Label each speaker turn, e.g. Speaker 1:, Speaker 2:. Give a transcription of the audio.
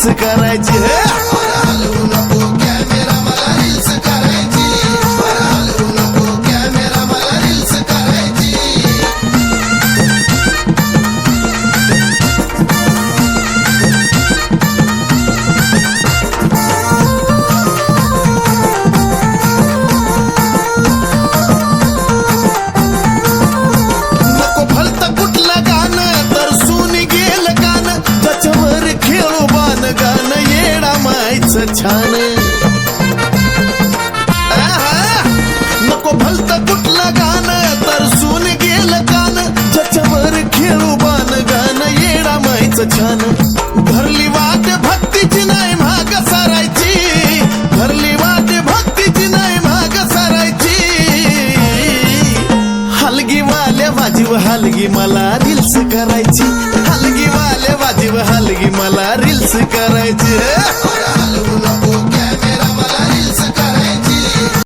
Speaker 1: Reels करायची
Speaker 2: हलवू नको कॅमेरा मला रील्स करायची हलवू नको कॅमेरा मला रील्स करायची
Speaker 1: नको भलतं कुठलं गाणं तर सुनी गेल कान त्याच्यावर खेळू बाण गाणं येडा मायचं छान आहा. नको भलतं कुठलं गाणं तर सुन गेल कान त्याच्यावर खेळू बाण गाणं येडा मायचं छान भरली वाट भक्तीची नाही महाग सारायची भरली वाट भक्तीची नाही महाग सारायची हलगी वाल्या वाजीव हलगी मला रील्स करायची हलगी वाल्या वाजीव हलगी मला रील्स करायची